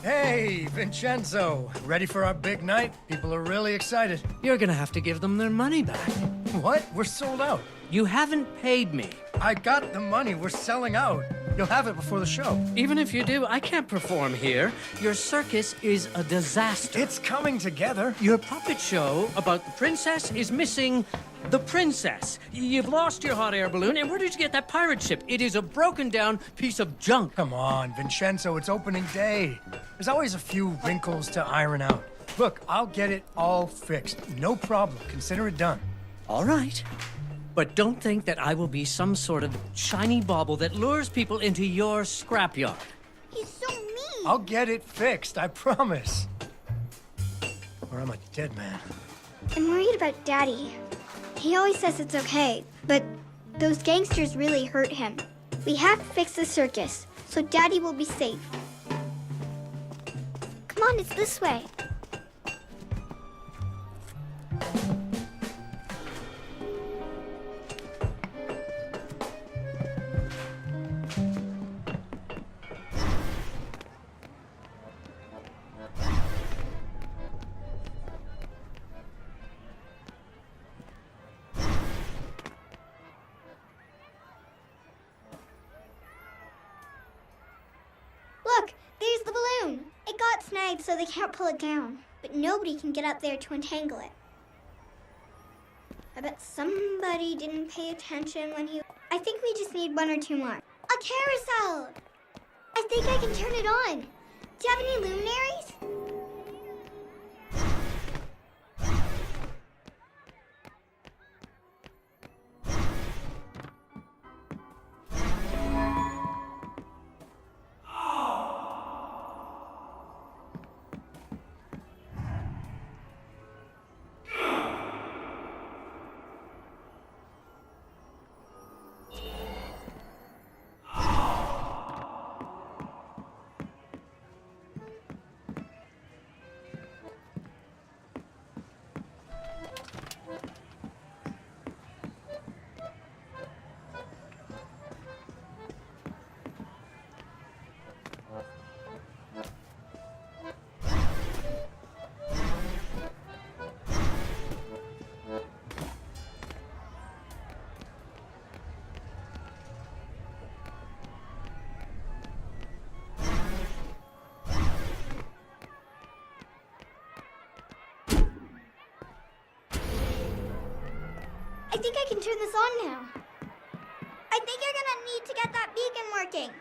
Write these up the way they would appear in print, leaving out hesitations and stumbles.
Hey, Vincenzo. Ready for our big night? People are really excited. You're gonna have to give them their money back. What? We're sold out. You haven't paid me. I got the money. We're selling out. You'll have it before the show. Even if you do, I can't perform here. Your circus is a disaster. It's coming together. Your puppet show about the princess is missing the princess. You've lost your hot air balloon, and where did you get that pirate ship? It is a broken down piece of junk. Come on, Vincenzo, it's opening day. There's always a few wrinkles to iron out. Look, I'll get it all fixed. No problem. Consider it done. All right. But don't think that I will be some sort of shiny bauble that lures people into your scrapyard. He's so mean. I'll get it fixed, I promise. Or I'm a dead man. I'm worried about Daddy. He always says it's okay, but those gangsters really hurt him. We have to fix the circus, so Daddy will be safe. Come on, it's this way. Look, there's the balloon. It got snagged so they can't pull it down, but nobody can get up there to untangle it. I bet somebody didn't pay attention when he... I think we just need one or two more. A carousel! I think I can turn it on. Do you have any luminaries? I think I can turn this on now. I think you're gonna need to get that beacon working.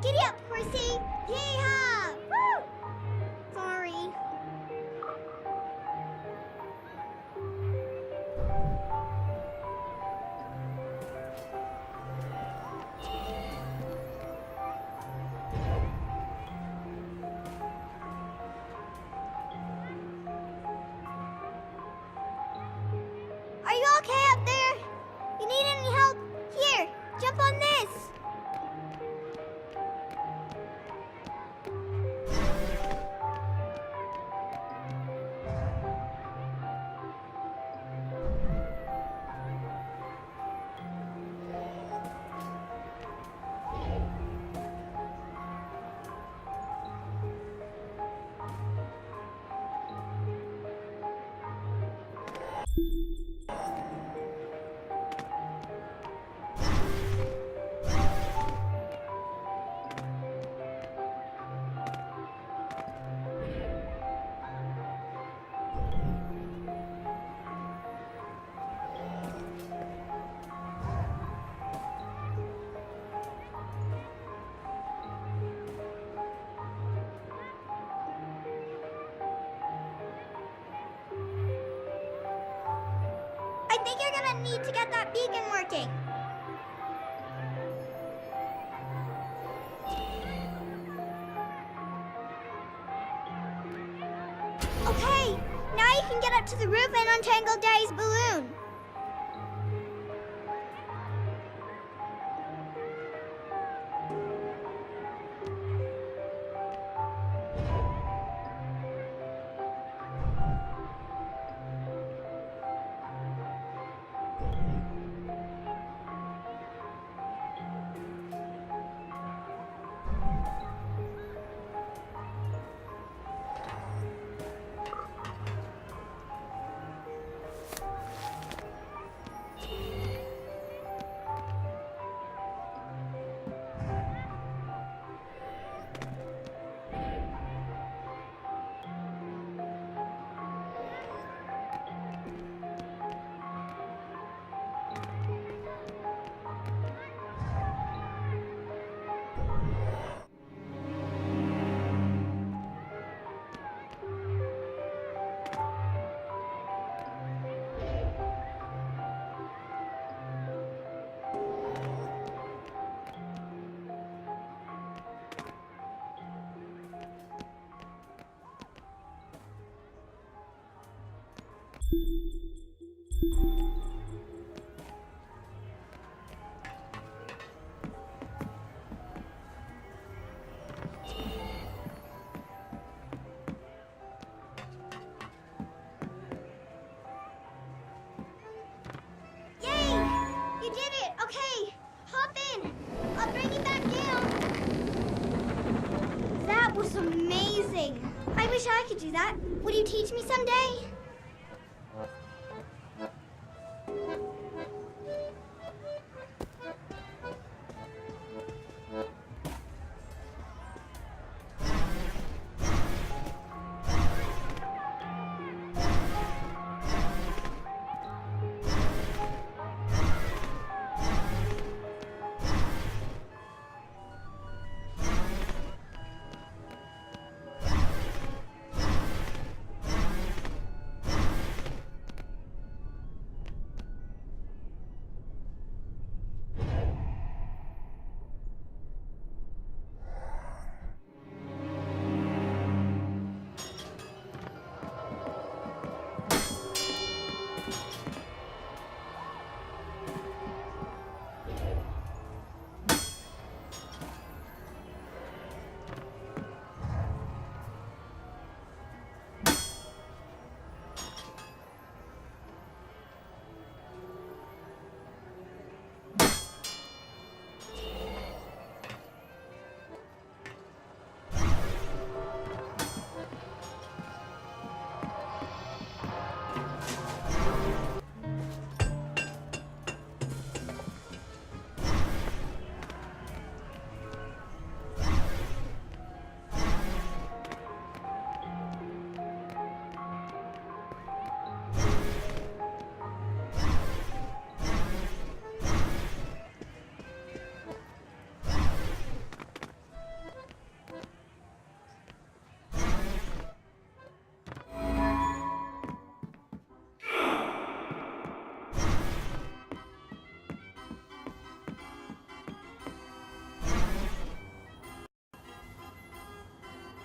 Giddy up, horsey! Yeehaw! Woo! Sorry. Are you okay up there? You need any help? Here, jump on this. I think you're gonna need to get that beacon working. Okay, now you can get up to the roof and untangle Daddy's balloon. You did it! Okay, hop in. I'll bring you back down. That was amazing. I wish I could do that. Would you teach me someday?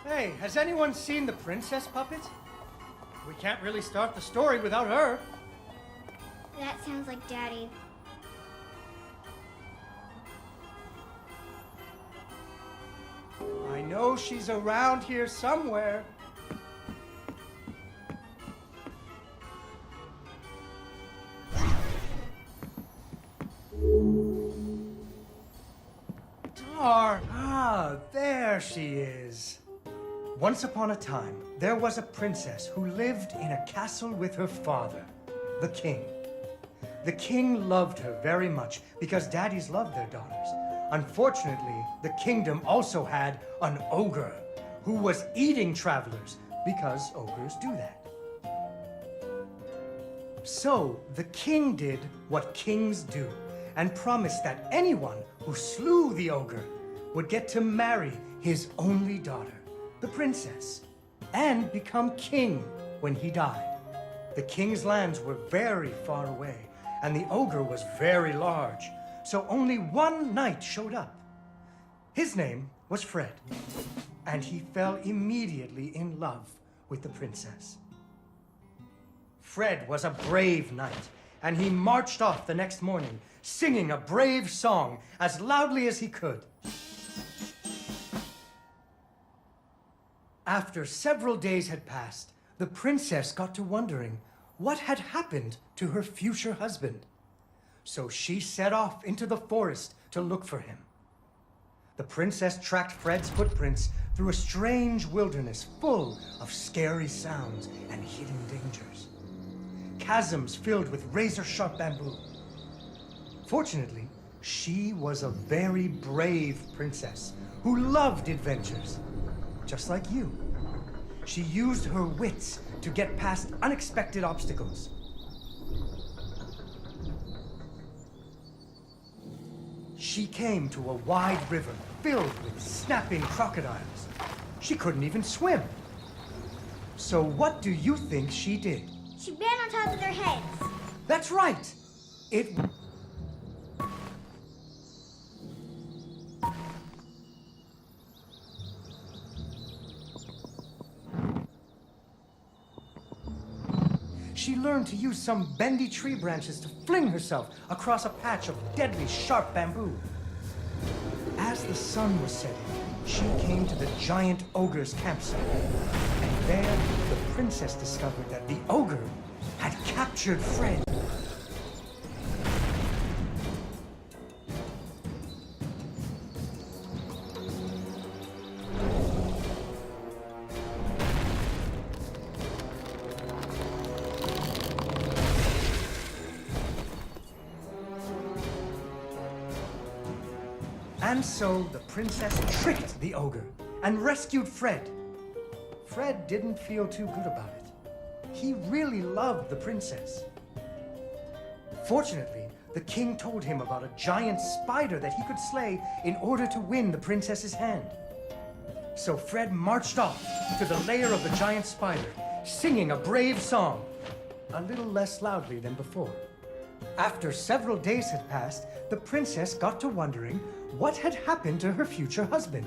Hey, has anyone seen the princess puppet? We can't really start the story without her. That sounds like Daddy. I know she's around here somewhere. There she is. Once upon a time, there was a princess who lived in a castle with her father, the king. The king loved her very much because daddies loved their daughters. Unfortunately, the kingdom also had an ogre who was eating travelers because ogres do that. So the king did what kings do and promised that anyone who slew the ogre would get to marry his only daughter, the princess, and become king when he died. The king's lands were very far away, and the ogre was very large, so only one knight showed up. His name was Fred, and he fell immediately in love with the princess. Fred was a brave knight, and he marched off the next morning, singing a brave song as loudly as he could. After several days had passed, the princess got to wondering what had happened to her future husband. So she set off into the forest to look for him. The princess tracked Fred's footprints through a strange wilderness full of scary sounds and hidden dangers. Chasms filled with razor-sharp bamboo. Fortunately, she was a very brave princess who loved adventures, just like you. She used her wits to get past unexpected obstacles. She came to a wide river filled with snapping crocodiles. She couldn't even swim. So what do you think she did? She ran on top of their heads. That's right! she learned to use some bendy tree branches to fling herself across a patch of deadly sharp bamboo. As the sun was setting, she came to the giant ogre's campsite. And there, the princess discovered that the ogre had captured Fred. And so the princess tricked the ogre and rescued Fred. Fred didn't feel too good about it. He really loved the princess. Fortunately, the king told him about a giant spider that he could slay in order to win the princess's hand. So Fred marched off to the lair of the giant spider, singing a brave song, a little less loudly than before. After several days had passed, the princess got to wondering what had happened to her future husband.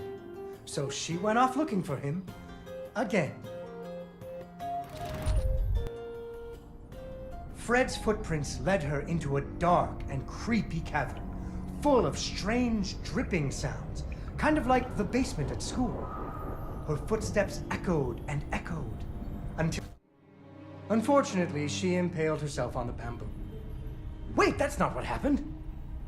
So she went off looking for him again. Fred's footprints led her into a dark and creepy cavern, full of strange dripping sounds, kind of like the basement at school. Her footsteps echoed and echoed until... Unfortunately, she impaled herself on the bamboo. Wait, that's not what happened.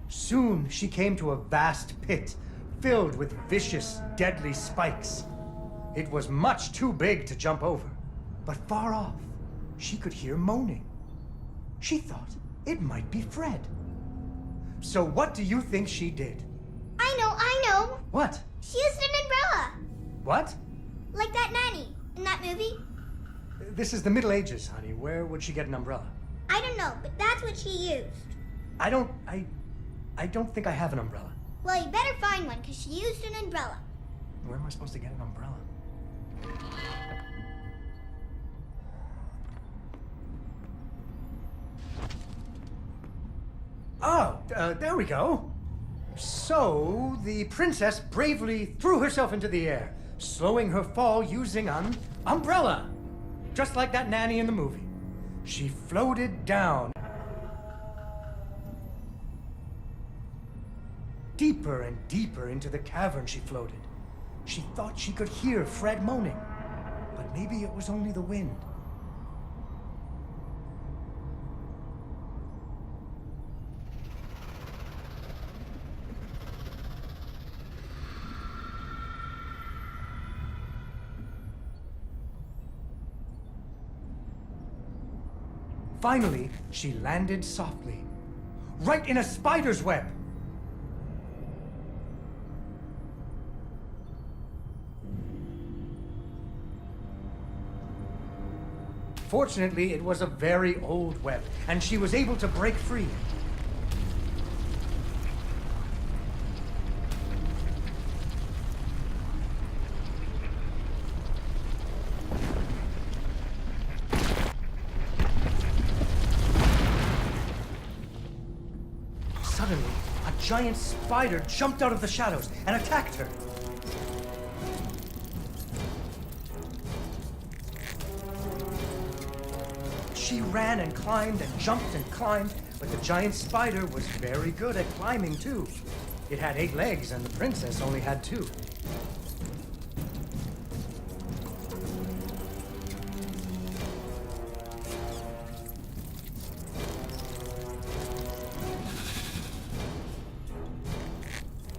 Soon she came to a vast pit filled with vicious, deadly spikes. It was much too big to jump over, but far off, she could hear moaning. She thought it might be Fred. So what do you think she did? I know. What? She used an umbrella. What? Like that nanny in that movie. This is the Middle Ages, honey. Where would she get an umbrella? I don't know, but that's what she used. I don't think I have an umbrella. Well, you better find one, because she used an umbrella. Where am I supposed to get an umbrella? Oh, there we go. So, the princess bravely threw herself into the air, slowing her fall using an umbrella. Just like that nanny in the movie. She floated down. Deeper and deeper into the cavern she floated. She thought she could hear Fred moaning, but maybe it was only the wind. Finally, she landed softly, right in a spider's web. Fortunately, it was a very old web, and she was able to break free. Suddenly, a giant spider jumped out of the shadows and attacked her. She ran and climbed and jumped and climbed, but the giant spider was very good at climbing too. It had 8 legs and the princess only had 2.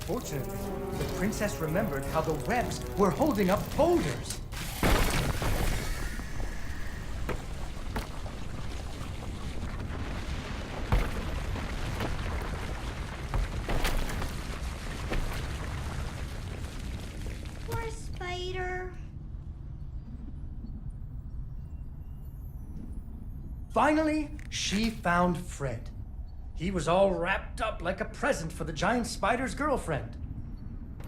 Fortunately, the princess remembered how the webs were holding up boulders. Poor spider. Finally, she found Fred. He was all wrapped up like a present for the giant spider's girlfriend.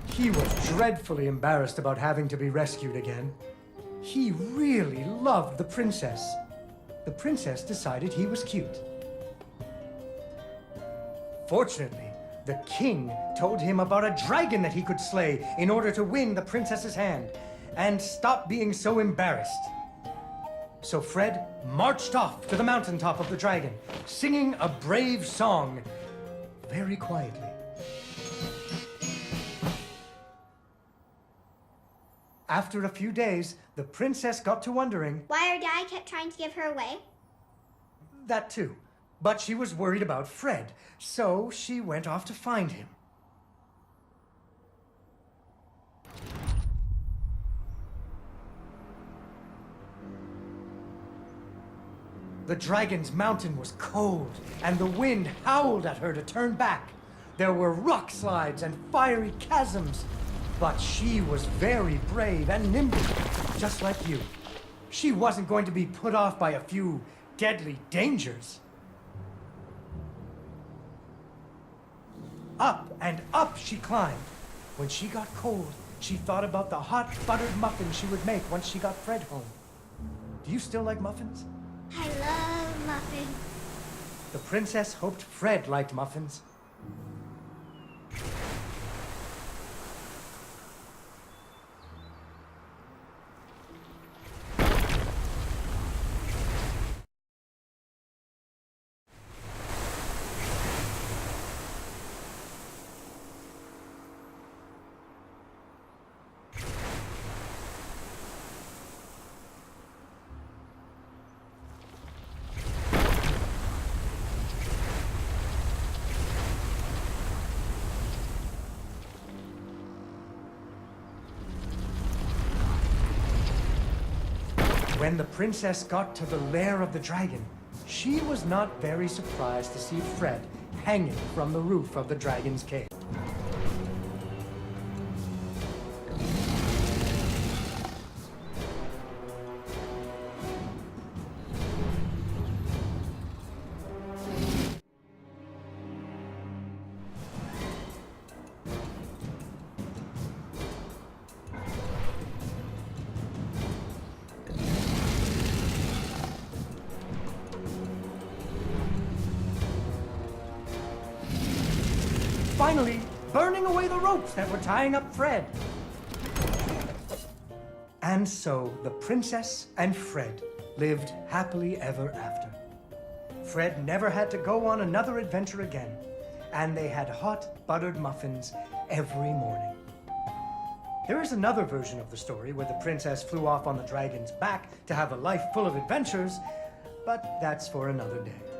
He was dreadfully embarrassed about having to be rescued again. He really loved the princess. The princess decided he was cute. Fortunately, the king told him about a dragon that he could slay in order to win the princess's hand and stop being so embarrassed. So Fred marched off to the mountaintop of the dragon, singing a brave song very quietly. After a few days, the princess got to wondering... why her dad kept trying to give her away? That too. But she was worried about Fred, so she went off to find him. The dragon's mountain was cold, and the wind howled at her to turn back. There were rock slides and fiery chasms. But she was very brave and nimble, just like you. She wasn't going to be put off by a few deadly dangers. Up and up she climbed. When she got cold, she thought about the hot buttered muffins she would make once she got Fred home. Do you still like muffins? I love muffins. The princess hoped Fred liked muffins. When the princess got to the lair of the dragon, she was not very surprised to see Fred hanging from the roof of the dragon's cave. Finally, burning away the ropes that were tying up Fred. And so the princess and Fred lived happily ever after. Fred never had to go on another adventure again, and they had hot buttered muffins every morning. There is another version of the story where the princess flew off on the dragon's back to have a life full of adventures, but that's for another day.